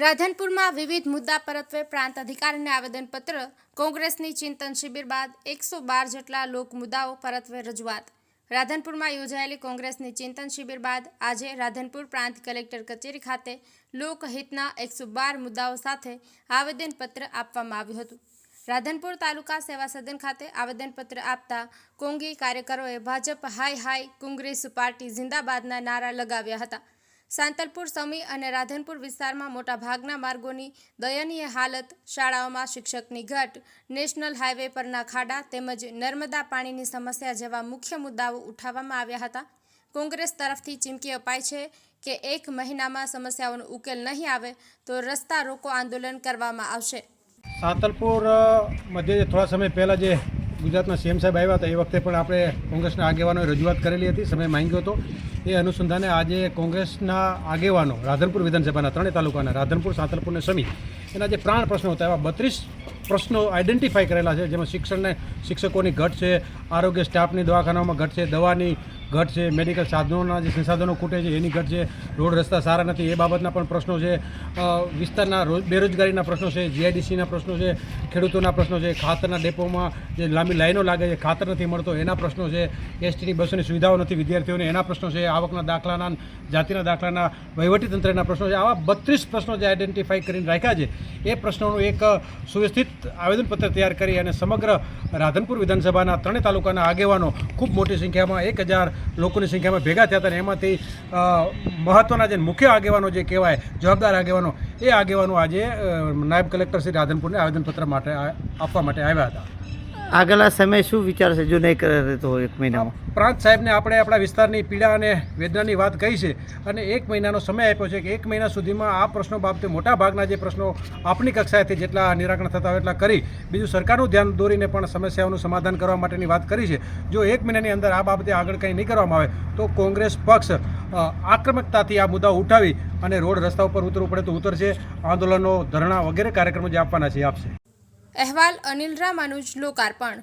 રાધનપુરમાં વિવિધ મુદ્દા પરત્વે પ્રાંત અધિકારીને આવેદનપત્ર કોંગ્રેસની ચિંતન શિબિર બાદ 112 જેટલા લોક મુદ્દાઓ પરત્વે રજૂઆત। રાધનપુરમાં યોજાયેલી કોંગ્રેસની ચિંતન શિબિર બાદ આજે રાધનપુર પ્રાંત કલેક્ટર કચેરી ખાતે લોકહિતના 112 મુદ્દાઓ સાથે આવેદનપત્ર આપવામાં આવ્યું હતું। રાધનપુર તાલુકા સેવા સદન ખાતે આવેદનપત્ર આપતા કોંગી કાર્યકરોએ ભાજપ હાય હાય કોંગ્રેસ પાર્ટી જિંદાબાદના નારા લગાવ્યા હતા। સાંતલપુર સમી અને રાધનપુર વિસ્તારમાં મોટાભાગના માર્ગોની દયનીય હાલત, શાળાઓમાં શિક્ષકની ઘટ, નેશનલ હાઈવે પરના ખાડા તેમજ નર્મદા પાણીની સમસ્યા જેવા મુખ્ય મુદ્દાઓ ઉઠાવવામાં આવ્યા હતા। કોંગ્રેસ તરફથી ચીમકી અપાઈ છે કે 1 મહિનામાં સમસ્યાઓનો ઉકેલ નહીં આવે તો રસ્તા રોકો આંદોલન કરવામાં આવશે। સાંતલપુર મધ્યે થોડા સમય પહેલાં જે ગુજરાતના સીએમ સાહેબ આવ્યા હતા એ વખતે પણ આપણે કોંગ્રેસના આગેવાનોએ રજૂઆત કરેલી હતી, સમય માંગ્યો હતો। એ અનુસંધાને આજે કોંગ્રેસના આગેવાનો રાધનપુર વિધાનસભાના 3 તાલુકાના રાધનપુર, સાંતલપુર અને સમી એના જે પ્રાણ પ્રશ્નો હતા એવા 32 પ્રશ્નો આઈડેન્ટિફાઈ કરેલા છે, જેમાં શિક્ષકોની ઘટ છે, આરોગ્ય સ્ટાફની દવાખાનાઓમાં ઘટ છે, દવાની ઘટ છે, મેડિકલ સાધનોના જે સંસાધનો ખૂટે છે એની ઘટ છે, રોડ રસ્તા સારા નથી એ બાબતના પણ પ્રશ્નો છે, વિસ્તારના બેરોજગારીના પ્રશ્નો છે, જીઆઈડીસીના પ્રશ્નો છે, ખેડૂતોના પ્રશ્નો છે, ખાતરના ડેપોમાં જે લાંબી લાઈનો લાગે છે, ખાતર નથી મળતો એના પ્રશ્નો છે, એસટીની બસોની સુવિધાઓ નથી વિદ્યાર્થીઓને એના પ્રશ્નો છે, આવકના દાખલાના, જાતિના દાખલાના, વહીવટીતંત્રના પ્રશ્નો છે। આવા 32 પ્રશ્નો જે આઈડેન્ટિફાઈ કરીને રાખ્યા છે એ પ્રશ્નોનું એક સુવ્યવસ્થિત આવેદનપત્ર તૈયાર કરી અને સમગ્ર રાધનપુર વિધાનસભાના 3 તાલુકાના આગેવાનો ખૂબ મોટી સંખ્યામાં 1000 લોકોની સંખ્યામાં ભેગા થયા હતા અને એમાંથી મહત્ત્વના જે મુખ્ય આગેવાનો જે કહેવાય જવાબદાર આગેવાનો એ આગેવાનો આજે નાયબ કલેક્ટર શ્રી રાધનપુરને આવેદનપત્ર માટે આપવા માટે આવ્યા હતા। આગલા સમય શું વિચાર છે જો નહીં કરે તો 1 મહિનામાં? પ્રાંત સાહેબને આપણે આપણા વિસ્તારની પીડા અને વેદનાની વાત કહી છે અને 1 મહિનાનો સમય આપ્યો છે કે 1 મહિના સુધીમાં આ પ્રશ્નો બાબતે મોટા ભાગના જે પ્રશ્નો આપણી કક્ષાએથી જેટલા નિરાકરણ થતા હોય એટલા કરી, બીજું સરકારનું ધ્યાન દોરીને પણ સમસ્યાઓનું સમાધાન કરવા માટેની વાત કરી છે। જો 1 મહિનાની અંદર આ બાબતે આગળ કંઈ નહીં કરવામાં આવે તો કોંગ્રેસ પક્ષ આક્રમકતાથી આ મુદ્દાઓ ઉઠાવી અને રોડ રસ્તા ઉપર ઉતરવું પડે તો ઉતરશે, આંદોલનો, ધરણા વગેરે કાર્યક્રમો જે આપવાના છે આપશે। અહેવાલ અનિલ રામાનુજ, લોકાર્પણ।